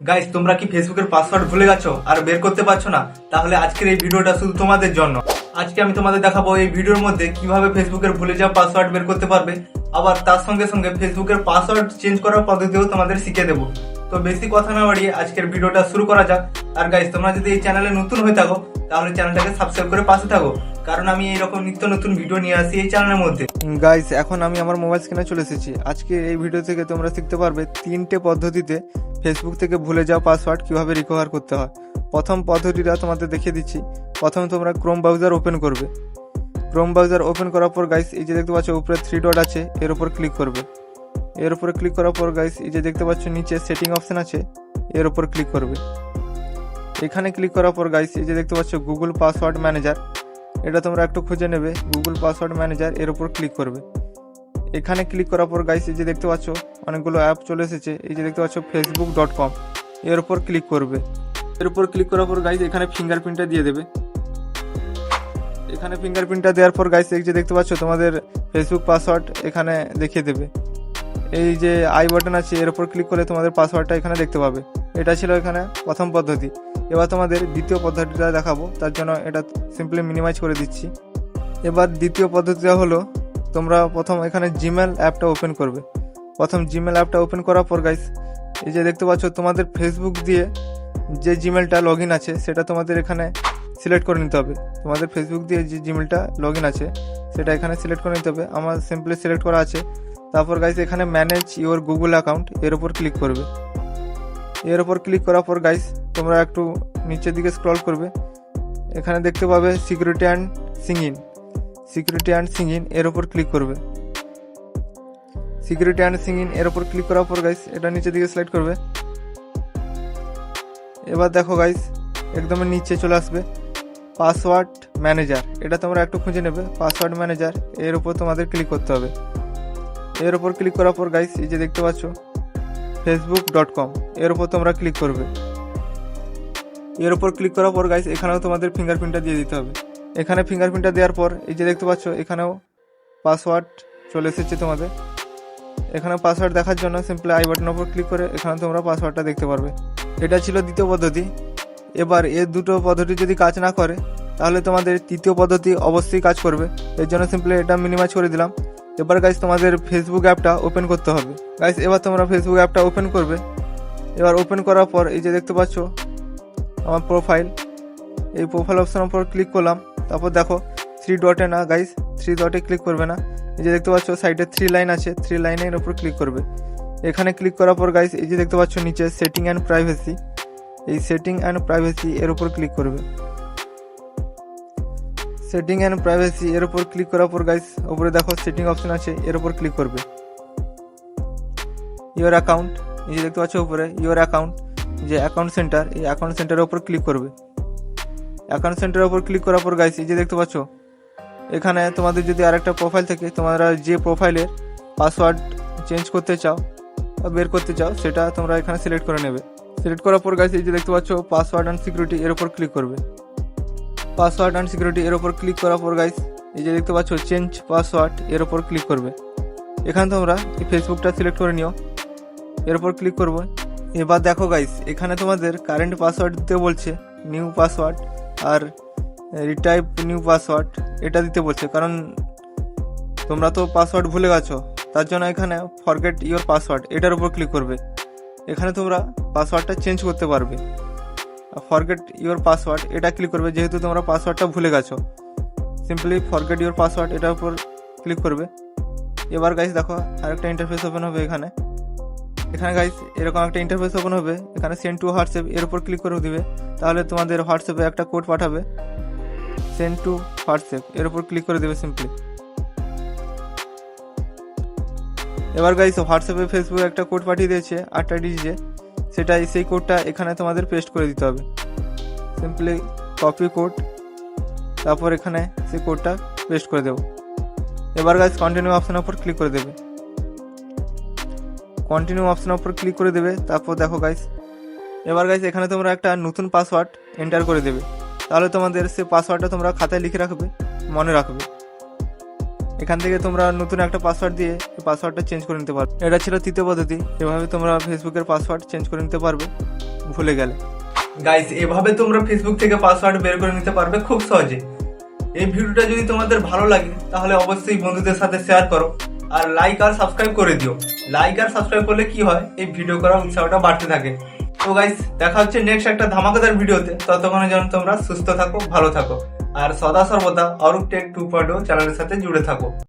Guys, তোমরা কি ফেসবুকের পাসওয়ার্ড ভুলে গেছো আর বের করতে পারছো না? তাহলে আজকের এই ভিডিওটা শুধু তোমাদের জন্য। আজকে আমি তোমাদের দেখাবো এই ভিডিওর মধ্যে কিভাবে ফেসবুকের ভুলে যাওয়া পাসওয়ার্ড বের করতে পারবে, আবার তার সঙ্গে সঙ্গে ফেসবুকের পাসওয়ার্ড চেঞ্জ করার পদ্ধতিও তোমাদের শিখিয়ে দেবো। তো বেশি কথা না বাড়িয়ে আজকের ভিডিওটা শুরু করা যাক। আর গাইস, তোমরা যদি এই চ্যানেলে নতুন হয়ে থাকো তাহলে চ্যানেলটাকে সাবস্ক্রাইব করে পাশে থাকো, কারণ আমি এইরকম নিত্য নতুন ভিডিও নিয়ে আসি এই চ্যানেলের মধ্যে। গাইস, এখন আমি আমার মোবাইল স্ক্রিনে চলে এসেছি। আজকে এই ভিডিও থেকে তোমরা শিখতে পারবে 3টে পদ্ধতিতে ফেসবুক থেকে ভুলে যাওয়া পাসওয়ার্ড কিভাবে রিকভার করতে হয়। প্রথম পদ্ধতিটা তোমাদের দেখিয়ে দিচ্ছি। প্রথমে তোমরা ক্রোম ব্রাউজার ওপেন করবে। ক্রোম ব্রাউজার ওপেন করার পর গাইস, এই যে দেখতে পাচ্ছ উপরে 3 ডট আছে, এর উপর ক্লিক করবে। এর উপরে ক্লিক করার পর গাইস, এই যে দেখতে পাচ্ছ নিচে সেটিং অপশন আছে, এর উপর ক্লিক করবে। এখানে ক্লিক করার পর গাইস, এই যে দেখতে পাচ্ছ গুগল পাসওয়ার্ড ম্যানেজার, এটা তোমরা একটু খুঁজে নেবে। গুগল পাসওয়ার্ড ম্যানেজার, এর উপর ক্লিক করবে। এখানে ক্লিক করার পর গাইস, এই যে দেখতে পাচ্ছ অনেকগুলো অ্যাপ চলে এসেছে। এই যে দেখতে পাচ্ছ facebook.com, এর উপর ক্লিক করবে। এর উপর ক্লিক করার পর গাইস, এখানে ফিঙ্গারপ্রিন্টটা দিয়ে দেবে। এখানে ফিঙ্গারপ্রিন্টটা দেওয়ার পর গাইস, এই যে দেখতে পাচ্ছ তোমাদের ফেসবুক পাসওয়ার্ড এখানে দেখিয়ে দেবে। এই যে আই বাটন আছে, এর উপর ক্লিক করলে তোমাদের পাসওয়ার্ডটা এখানে দেখতে পাবে। এটা ছিল এখানে প্রথম পদ্ধতি। এবার তোমাদের দ্বিতীয় পদ্ধতিটা দেখাবো, তার জন্য এটা সিম্পলি মিনিমাইজ করে দিচ্ছি। এবার দ্বিতীয় পদ্ধতিটা হলো, তোমরা প্রথম এখানে জিমেল অ্যাপটা ওপেন করবে। প্রথম জিমেল অ্যাপটা ওপেন করার পর গাইস, এই যে দেখতে পাচ্ছ তোমাদের ফেসবুক দিয়ে যে জিমেলটা লগ ইন আছে সেটা তোমাদের এখানে সিলেক্ট করে নিতে হবে। তোমাদের ফেসবুক দিয়ে যে জিমেলটা লগ ইন আছে সেটা এখানে সিলেক্ট করে নিতে হবে। আমার সিম্পলি সিলেক্ট করা আছে। তারপর গাইস, এখানে ম্যানেজ ইওর গুগল অ্যাকাউন্ট, এর উপর ক্লিক করবে। এর উপর ক্লিক করার পর গাইস, তোমরা একটু নিচের দিকে স্ক্রল করবে। এখানে দেখতে পাবে সিকিউরিটি অ্যান্ড সিং ইন, এর উপর ক্লিক করবে। সিকিউরিটি অ্যান্ড সিং ইন, এর উপর ক্লিক করার পর গাইস, এটা নিচের দিকে সিলেক্ট করবে। এবার দেখো গাইস, একদম নিচে চলে আসবে পাসওয়ার্ড ম্যানেজার, এটা তোমরা একটু খুঁজে নেবে। পাসওয়ার্ড ম্যানেজার, এর উপর তোমাদের ক্লিক করতে হবে। এর উপর ক্লিক করার পর গাইস, এই যে দেখতে পাচ্ছ facebook.com, এর উপর তোমরা ক্লিক করবে। এর উপর ক্লিক করার পর গাইস, এখানেও তোমাদের ফিঙ্গারপ্রিন্টটা দিয়ে দিতে হবে। এখানে ফিঙ্গারপ্রিন্টটা দেওয়ার পর এই যে দেখতে পাচ্ছ এখানেও পাসওয়ার্ড চলে এসেছে তোমাদের। এখানে পাসওয়ার্ড দেখার জন্য সিম্পলি আই বাটনের উপর ক্লিক করে এখানে তোমরা পাসওয়ার্ডটা দেখতে পারবে। এটা ছিল দ্বিতীয় পদ্ধতি। এবার এই দুটো পদ্ধতি যদি কাজ না করে তাহলে তোমাদের তৃতীয় পদ্ধতি অবশ্যই কাজ করবে। এর জন্য সিম্পলি এটা মিনিমাইজ করে দিলাম। এবার গাইস, তোমাদের ফেসবুক অ্যাপটা ওপেন করতে হবে। গাইস, এবার তোমরা ফেসবুক অ্যাপটা ওপেন করবে। এবার ওপেন করার পর এই যে দেখতে পাচ্ছ আমার প্রোফাইল, এই প্রোফাইল অপশনের উপর ক্লিক করলাম। তারপর দেখো 3 ডটে না গাইস, 3 ডটে ক্লিক করবে না। এই যে দেখতে পাচ্ছ সাইডে 3 লাইন আছে, 3 লাইনের উপর ক্লিক করবে। এখানে ক্লিক করার পর গাইস, এই যে দেখতে পাচ্ছ নিচে সেটিং অ্যান্ড প্রাইভেসি, এই সেটিং অ্যান্ড প্রাইভেসি এর উপর ক্লিক করবে। সেটিং অ্যান্ড প্রাইভেসি এর উপর ক্লিক করার পর গাইস, উপরে দেখো সেটিং অপশন আছে, এর উপর ক্লিক করবে। ইওর অ্যাকাউন্ট, এই যে দেখতে পাচ্ছ উপরে ইওর অ্যাকাউন্ট, যে অ্যাকাউন্ট সেন্টার, এই অ্যাকাউন্ট সেন্টারের উপর ক্লিক করবে। অ্যাকাউন্ট সেন্টারের উপর ক্লিক করার পর গাইস, এই যে দেখতে পাচ্ছ এখানে তোমাদের যদি আরেকটা প্রোফাইল থাকে, তোমরা যে প্রোফাইলের পাসওয়ার্ড চেঞ্জ করতে চাও বা বের করতে চাও সেটা তোমরা এখানে সিলেক্ট করে নেবে। সিলেক্ট করার পর গাইস, এই যে দেখতে পাচ্ছ পাসওয়ার্ড অ্যান্ড সিকিউরিটি, এর উপর ক্লিক করবে। পাসওয়ার্ড অ্যান্ড সিকিউরিটি এর উপর ক্লিক করার পর গাইস, এই যে দেখতে পাচ্ছ চেঞ্জ পাসওয়ার্ড, এর উপর ক্লিক করবে। এখানে তোমরা এই ফেসবুকটা সিলেক্ট করে নিও, এর উপর ক্লিক করবো। এবার দেখো গাইস, এখানে তোমাদের কারেন্ট পাসওয়ার্ড দিতে বলছে, নিউ পাসওয়ার্ড আর রিটাইপ নিউ পাসওয়ার্ড এটা দিতে বলছে, কারণ তোমরা তো পাসওয়ার্ড ভুলে গেছো। তার জন্য এখানে ফরগেট ইওর পাসওয়ার্ড এটার উপর ক্লিক করবে। এখানে তোমরা পাসওয়ার্ডটা চেঞ্জ করতে পারবে। ফরগেট ইওর পাসওয়ার্ড এটা ক্লিক করবে, যেহেতু তোমরা পাসওয়ার্ডটা ভুলে গেছো। সিম্পলি ফরগেট ইওর পাসওয়ার্ড এটার উপর ক্লিক করবে। এবার গাইস দেখো আরেকটা ইন্টারফেস ওপেন হবে। এখানে গাইস এরকম একটা ইন্টারফেস ওপেন হবে। এখানে সেন্ড টু হোয়াটসঅ্যাপ, এর উপর ক্লিক করে দিবে। তাহলে তোমাদের হোয়াটসঅ্যাপে একটা কোড পাঠাবে, সেন্ড টু হোয়াটসঅ্যাপ, এর উপর ক্লিক করে দেবে সিম্পলি। এবার গাইস, হোয়াটসঅ্যাপে ফেসবুক একটা কোড পাঠিয়ে দিয়েছে 8টা ডিজিটে, সেই কোডটা এখানে তোমাদের পেস্ট করে দিতে হবে। সিম্পলি কপি কোড, তারপর এখানে সেই কোডটা পেস্ট করে দেবো। এবার গাইস কন্টিনিউ অপশনের উপর ক্লিক করে দেবে। কন্টিনিউ অপশনের উপর ক্লিক করে দেবে। তারপর দেখো গাইস, এবার গাইস এখানে তোমরা একটা নতুন পাসওয়ার্ড এন্টার করে দেবে। তাহলে তোমাদের সেই পাসওয়ার্ডটা তোমরা খাতায় লিখে রাখবে, মনে রাখবে। এখান থেকে তোমরা নতুন একটা পাসওয়ার্ড দিয়ে পাসওয়ার্ডটা চেঞ্জ করে নিতে পারবে। এটা ছিল তৃতীয় পদ্ধতি। এভাবে তোমরা ফেসবুকের পাসওয়ার্ড চেঞ্জ করে নিতে পারবে। ভুলে গেলে। গাইস, এভাবে তোমরা ফেসবুক থেকে পাসওয়ার্ড বের করে নিতে পারবে খুব সহজে। এই ভিডিওটা যদি তোমাদের ভালো লাগে তাহলে অবশ্যই বন্ধুদের সাথে শেয়ার করো আর লাইক আর সাবস্ক্রাইব করে দিও। লাইক আর সাবস্ক্রাইব করলে কি হয়, এই ভিডিও করার উৎসাহটা বাড়তে থাকে। তো গাইস, দেখা হচ্ছে নেক্সট একটা ধামাকাদার ভিডিওতে। ততক্ষণে যেন তোমরা সুস্থ থাকো, ভালো থাকো আর সদা সর্বদা অরূপ টেক 2.0 চ্যানেলের সাথে জুড়ে থাকো।